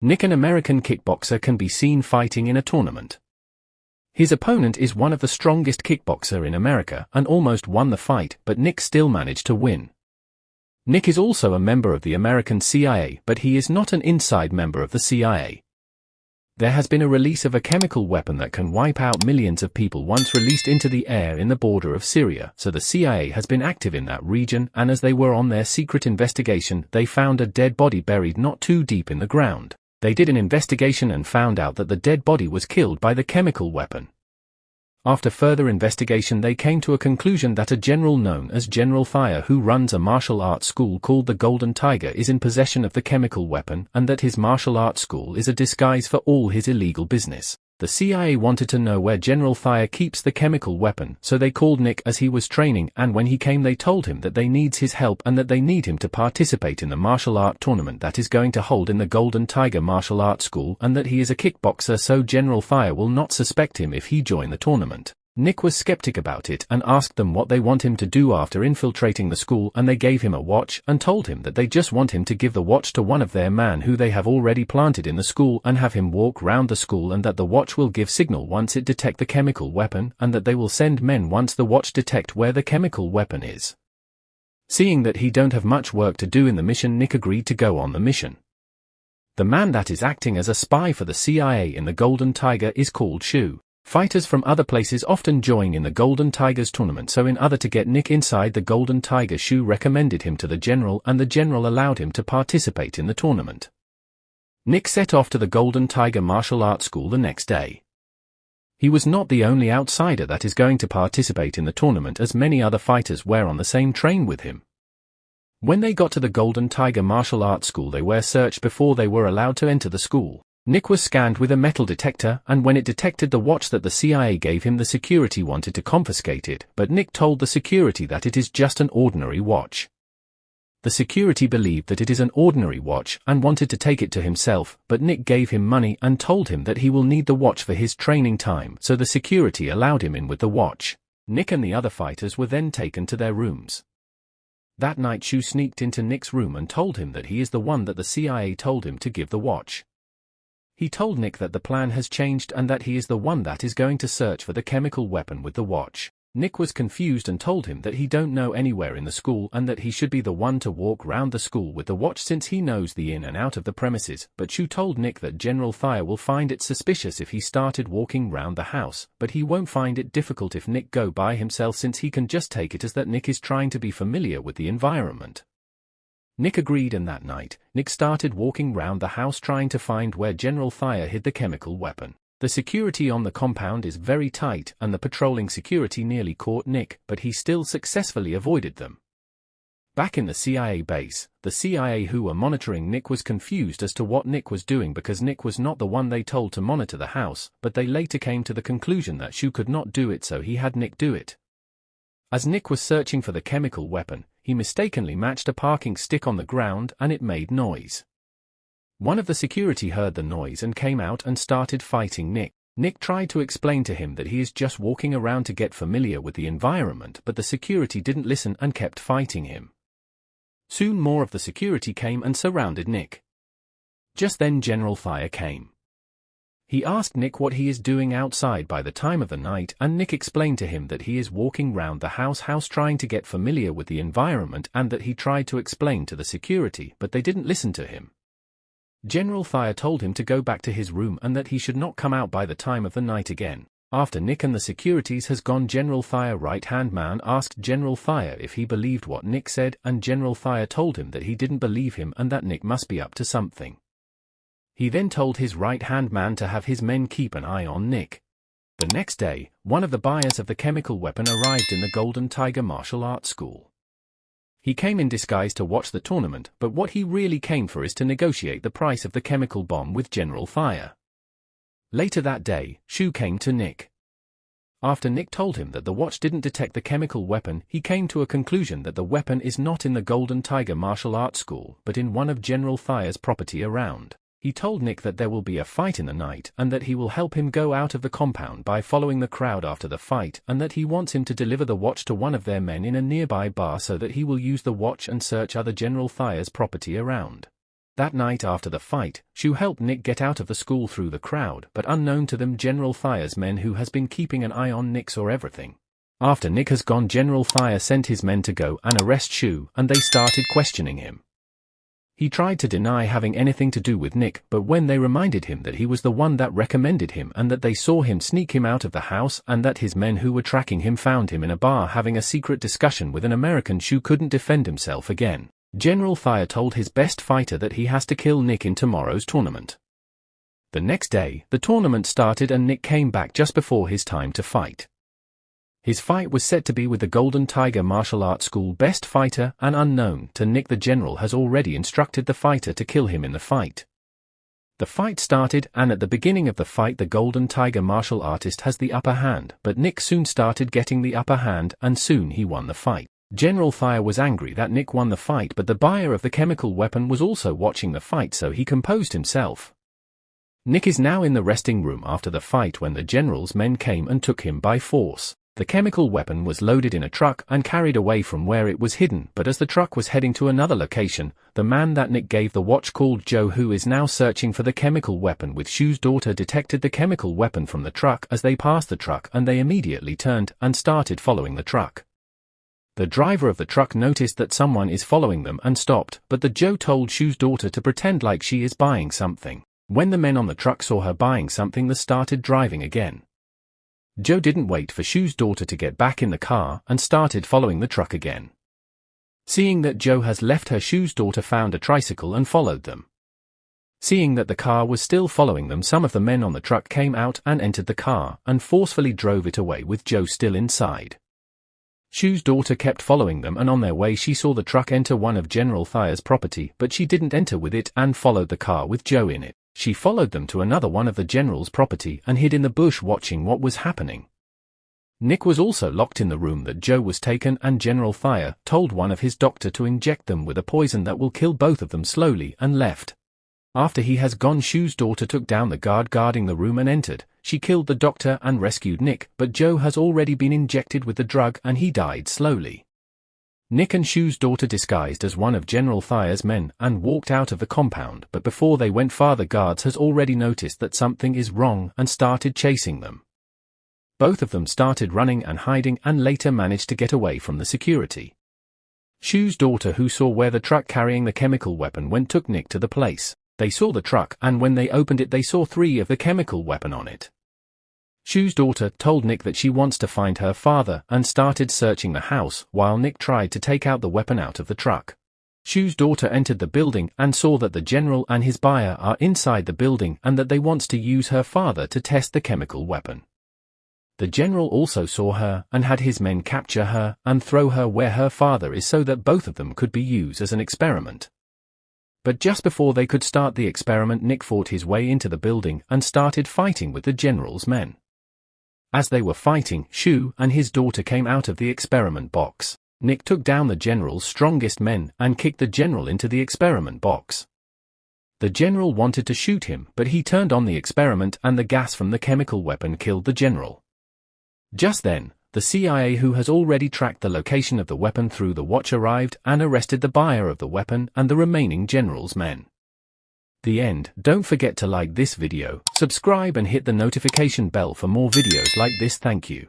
Nick, an American kickboxer, can be seen fighting in a tournament. His opponent is one of the strongest kickboxer in America and almost won the fight, but Nick still managed to win. Nick is also a member of the American CIA, but he is not an inside member of the CIA. There has been a release of a chemical weapon that can wipe out millions of people once released into the air in the border of Syria, so the CIA has been active in that region, and as they were on their secret investigation, they found a dead body buried not too deep in the ground. They did an investigation and found out that the dead body was killed by the chemical weapon. After further investigation, they came to a conclusion that a general known as General Thayer, who runs a martial arts school called the Golden Tiger, is in possession of the chemical weapon, and that his martial arts school is a disguise for all his illegal business. The CIA wanted to know where General Thayer keeps the chemical weapon, so they called Nick as he was training, and when he came they told him that they needs his help and that they need him to participate in the martial art tournament that is going to hold in the Golden Tiger Martial Arts School, and that he is a kickboxer, so General Thayer will not suspect him if he join the tournament. Nick was skeptic about it and asked them what they want him to do after infiltrating the school, and they gave him a watch and told him that they just want him to give the watch to one of their men who they have already planted in the school and have him walk round the school, and that the watch will give signal once it detect the chemical weapon, and that they will send men once the watch detect where the chemical weapon is. Seeing that he don't have much work to do in the mission, Nick agreed to go on the mission. The man that is acting as a spy for the CIA in the Golden Tiger is called Shu. Fighters from other places often join in the Golden Tigers tournament, so in order to get Nick inside the Golden Tiger, Shu recommended him to the general, and the general allowed him to participate in the tournament. Nick set off to the Golden Tiger Martial Arts School the next day. He was not the only outsider that is going to participate in the tournament, as many other fighters were on the same train with him. When they got to the Golden Tiger Martial Arts School, they were searched before they were allowed to enter the school. Nick was scanned with a metal detector, and when it detected the watch that the CIA gave him, the security wanted to confiscate it, but Nick told the security that it is just an ordinary watch. The security believed that it is an ordinary watch and wanted to take it to himself, but Nick gave him money and told him that he will need the watch for his training time, so the security allowed him in with the watch. Nick and the other fighters were then taken to their rooms. That night, Shu sneaked into Nick's room and told him that he is the one that the CIA told him to give the watch. He told Nick that the plan has changed and that he is the one that is going to search for the chemical weapon with the watch. Nick was confused and told him that he don't know anywhere in the school and that he should be the one to walk round the school with the watch since he knows the in and out of the premises, but Shu told Nick that General Thayer will find it suspicious if he started walking round the house, but he won't find it difficult if Nick go by himself since he can just take it as that Nick is trying to be familiar with the environment. Nick agreed, and that night, Nick started walking round the house trying to find where General Thayer hid the chemical weapon. The security on the compound is very tight, and the patrolling security nearly caught Nick, but he still successfully avoided them. Back in the CIA base, the CIA who were monitoring Nick was confused as to what Nick was doing because Nick was not the one they told to monitor the house, but they later came to the conclusion that Shu could not do it, so he had Nick do it. As Nick was searching for the chemical weapon, he mistakenly matched a parking stick on the ground and it made noise. One of the security heard the noise and came out and started fighting Nick. Nick tried to explain to him that he is just walking around to get familiar with the environment, but the security didn't listen and kept fighting him. Soon more of the security came and surrounded Nick. Just then General Thayer came. He asked Nick what he is doing outside by the time of the night, and Nick explained to him that he is walking round the house trying to get familiar with the environment, and that he tried to explain to the security, but they didn't listen to him. General Thayer told him to go back to his room and that he should not come out by the time of the night again. After Nick and the securities has gone, General Thayer right-hand man asked General Thayer if he believed what Nick said, and General Thayer told him that he didn't believe him and that Nick must be up to something. He then told his right-hand man to have his men keep an eye on Nick. The next day, one of the buyers of the chemical weapon arrived in the Golden Tiger Martial Arts School. He came in disguise to watch the tournament, but what he really came for is to negotiate the price of the chemical bomb with General Thayer. Later that day, Shu came to Nick. After Nick told him that the watch didn't detect the chemical weapon, he came to a conclusion that the weapon is not in the Golden Tiger Martial Arts School, but in one of General Thayer's property around. He told Nick that there will be a fight in the night and that he will help him go out of the compound by following the crowd after the fight, and that he wants him to deliver the watch to one of their men in a nearby bar so that he will use the watch and search other General Thayer's property around. That night after the fight, Shu helped Nick get out of the school through the crowd, but unknown to them General Thaya's men who has been keeping an eye on Nick saw everything. After Nick has gone, General Thaya sent his men to go and arrest Shu, and they started questioning him. He tried to deny having anything to do with Nick, but when they reminded him that he was the one that recommended him and that they saw him sneak him out of the house and that his men who were tracking him found him in a bar having a secret discussion with an American, Shu couldn't defend himself again. General Thaya told his best fighter that he has to kill Nick in tomorrow's tournament. The next day, the tournament started and Nick came back just before his time to fight. His fight was set to be with the Golden Tiger Martial Arts School best fighter, and unknown to Nick, the general has already instructed the fighter to kill him in the fight. The fight started, and at the beginning of the fight the Golden Tiger martial artist has the upper hand, but Nick soon started getting the upper hand and soon he won the fight. General Thaya was angry that Nick won the fight, but the buyer of the chemical weapon was also watching the fight, so he composed himself. Nick is now in the resting room after the fight when the general's men came and took him by force. The chemical weapon was loaded in a truck and carried away from where it was hidden, but as the truck was heading to another location, the man that Nick gave the watch, called Joe, who is now searching for the chemical weapon with Shu's daughter, detected the chemical weapon from the truck as they passed the truck, and they immediately turned and started following the truck. The driver of the truck noticed that someone is following them and stopped, but the Joe told Shu's daughter to pretend like she is buying something. When the men on the truck saw her buying something, they started driving again. Joe didn't wait for Shu's daughter to get back in the car and started following the truck again. Seeing that Joe has left her, Shu's daughter found a tricycle and followed them. Seeing that the car was still following them, some of the men on the truck came out and entered the car and forcefully drove it away with Joe still inside. Shu's daughter kept following them, and on their way she saw the truck enter one of General Thaya's property, but she didn't enter with it and followed the car with Joe in it. She followed them to another one of the general's property and hid in the bush watching what was happening. Nick was also locked in the room that Joe was taken, and General Thaya told one of his doctor to inject them with a poison that will kill both of them slowly and left. After he has gone, Shu's daughter took down the guard guarding the room and entered. She killed the doctor and rescued Nick, but Joe has already been injected with the drug and he died slowly. Nick and Shu's daughter disguised as one of General Thaya's men and walked out of the compound, but before they went far the guards has already noticed that something is wrong and started chasing them. Both of them started running and hiding and later managed to get away from the security. Shu's daughter, who saw where the truck carrying the chemical weapon went, took Nick to the place. They saw the truck, and when they opened it they saw 3 of the chemical weapon on it. Shu's daughter told Nick that she wants to find her father and started searching the house while Nick tried to take out the weapon out of the truck. Shu's daughter entered the building and saw that the general and his buyer are inside the building and that they wants to use her father to test the chemical weapon. The general also saw her and had his men capture her and throw her where her father is so that both of them could be used as an experiment. But just before they could start the experiment, Nick fought his way into the building and started fighting with the general's men. As they were fighting, Shu and his daughter came out of the experiment box. Nick took down the general's strongest men and kicked the general into the experiment box. The general wanted to shoot him, but he turned on the experiment and the gas from the chemical weapon killed the general. Just then, the CIA, who has already tracked the location of the weapon through the watch, arrived and arrested the buyer of the weapon and the remaining general's men. The end. Don't forget to like this video, subscribe and hit the notification bell for more videos like this. Thank you.